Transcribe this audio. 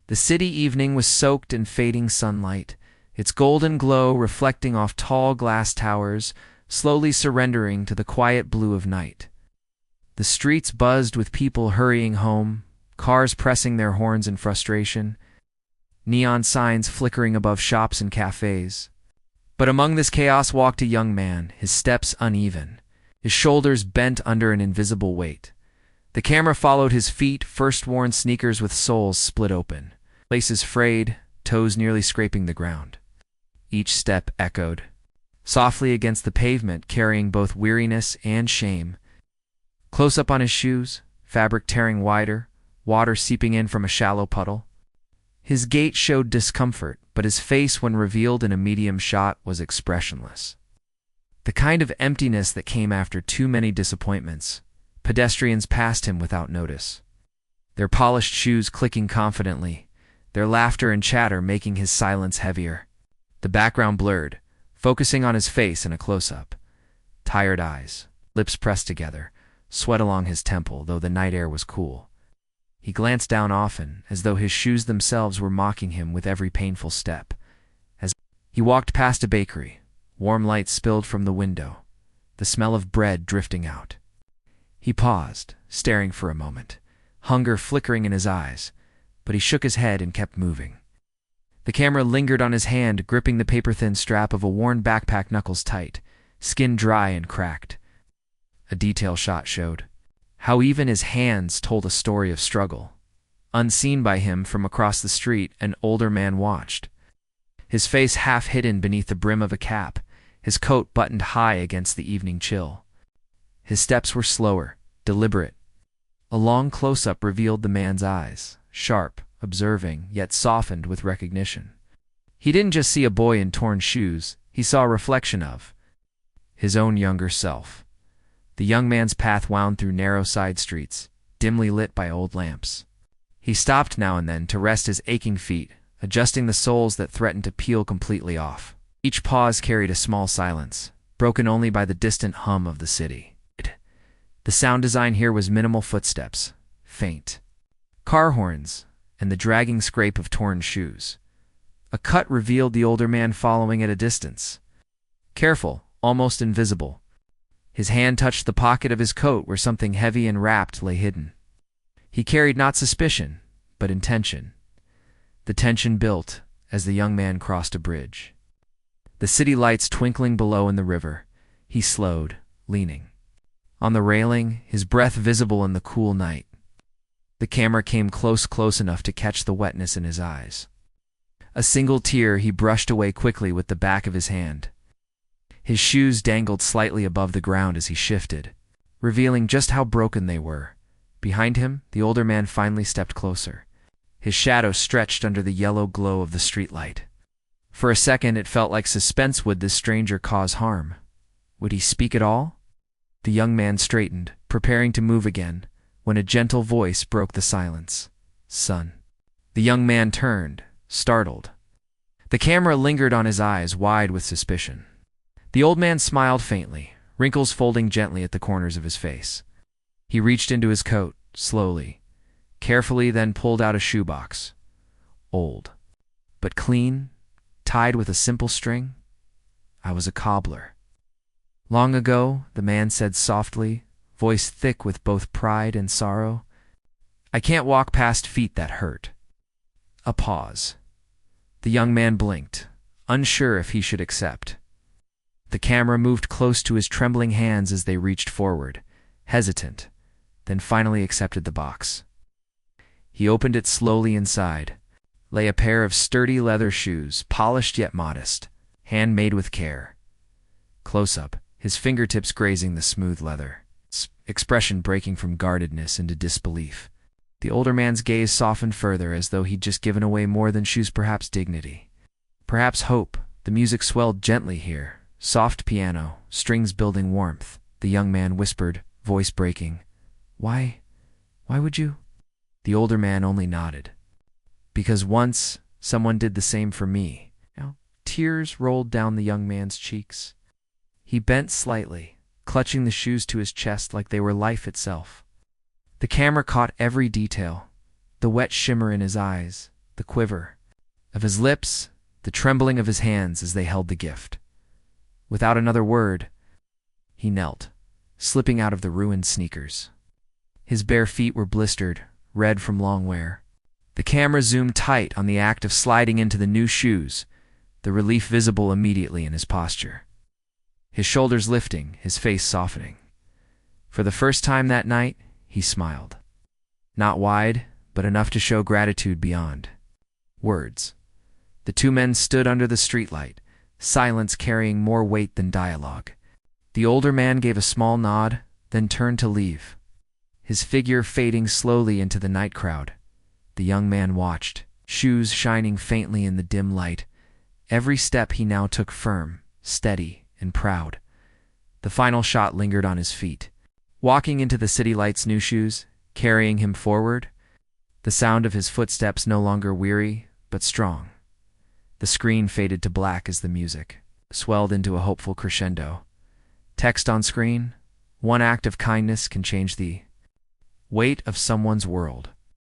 The city evening was soaked in fading sunlight, its golden glow reflecting off tall glass towers, slowly surrendering to the quiet blue of night. The streets buzzed with people hurrying home, cars pressing their horns in frustration, neon signs flickering above shops and cafes. But among this chaos walked a young man, his steps uneven, his shoulders bent under an invisible weight. The camera followed his feet, first-worn sneakers with soles split open, laces frayed, toes nearly scraping the ground. Each step echoed softly against the pavement, carrying both weariness and shame. Close up on his shoes, fabric tearing wider, water seeping in from a shallow puddle. His gait showed discomfort, but his face, when revealed in a medium shot, was expressionless. The kind of emptiness that came after too many disappointments. Pedestrians passed him without notice, their polished shoes clicking confidently, their laughter and chatter making his silence heavier. The background blurred, focusing on his face in a close-up. Tired eyes, lips pressed together, sweat along his temple, though the night air was cool. He glanced down often, as though his shoes themselves were mocking him with every painful step. As he walked past a bakery, warm light spilled from the window, the smell of bread drifting out. He paused, staring for a moment, hunger flickering in his eyes, but he shook his head and kept moving. The camera lingered on his hand, gripping the paper-thin strap of a worn backpack knuckles tight, skin dry and cracked. A detail shot showed how even his hands told a story of struggle. Unseen by him from across the street, an older man watched, his face half hidden beneath the brim of a cap, his coat buttoned high against the evening chill. His steps were slower, deliberate. A long close-up revealed the man's eyes, sharp, observing, yet softened with recognition. He didn't just see a boy in torn shoes, he saw a reflection of his own younger self. The young man's path wound through narrow side streets, dimly lit by old lamps. He stopped now and then to rest his aching feet, adjusting the soles that threatened to peel completely off. Each pause carried a small silence, broken only by the distant hum of the city. The sound design here was minimal footsteps, faint car horns, and the dragging scrape of torn shoes. A cut revealed the older man following at a distance. Careful, almost invisible. His hand touched the pocket of his coat where something heavy and wrapped lay hidden. He carried not suspicion, but intention. The tension built as the young man crossed a bridge. The city lights twinkling below in the river, he slowed, leaning on the railing, his breath visible in the cool night. The camera came close enough to catch the wetness in his eyes. A single tear he brushed away quickly with the back of his hand. His shoes dangled slightly above the ground as he shifted, revealing just how broken they were. Behind him, the older man finally stepped closer. His shadow stretched under the yellow glow of the streetlight. For a second it felt like suspense. Would this stranger cause harm? Would he speak at all? The young man straightened, preparing to move again, when a gentle voice broke the silence. "Son." The young man turned, startled. The camera lingered on his eyes, wide with suspicion. The old man smiled faintly, wrinkles folding gently at the corners of his face. He reached into his coat, slowly, carefully, then pulled out a shoebox. Old, but clean, tied with a simple string. "I was a cobbler." "Long ago," the man said softly, voice thick with both pride and sorrow. "I can't walk past feet that hurt." A pause. The young man blinked, unsure if he should accept. The camera moved close to his trembling hands as they reached forward, hesitant, then finally accepted the box. He opened it slowly. Inside lay a pair of sturdy leather shoes, polished yet modest, handmade with care. Close up, his fingertips grazing the smooth leather, expression breaking from guardedness into disbelief. The older man's gaze softened further, as though he'd just given away more than shoes, perhaps dignity. Perhaps hope. The music swelled gently here, soft piano, strings building warmth. The young man whispered, voice breaking, Why would you?" The older man only nodded. "Because once someone did the same for me." Tears rolled down the young man's cheeks. He bent slightly, clutching the shoes to his chest like they were life itself. The camera caught every detail, the wet shimmer in his eyes, the quiver of his lips, the trembling of his hands as they held the gift. Without another word, he knelt, slipping out of the ruined sneakers. His bare feet were blistered, red from long wear. The camera zoomed tight on the act of sliding into the new shoes, the relief visible immediately in his posture. His shoulders lifting, his face softening. For the first time that night, he smiled. Not wide, but enough to show gratitude beyond words. The two men stood under the streetlight, silence carrying more weight than dialogue. The older man gave a small nod, then turned to leave, his figure fading slowly into the night crowd. The young man watched, shoes shining faintly in the dim light. Every step he now took firm, steady, and proud. The final shot lingered on his feet. Walking into the city light's new shoes, carrying him forward, the sound of his footsteps no longer weary, but strong. The screen faded to black as the music swelled into a hopeful crescendo. Text on screen: one act of kindness can change the weight of someone's world.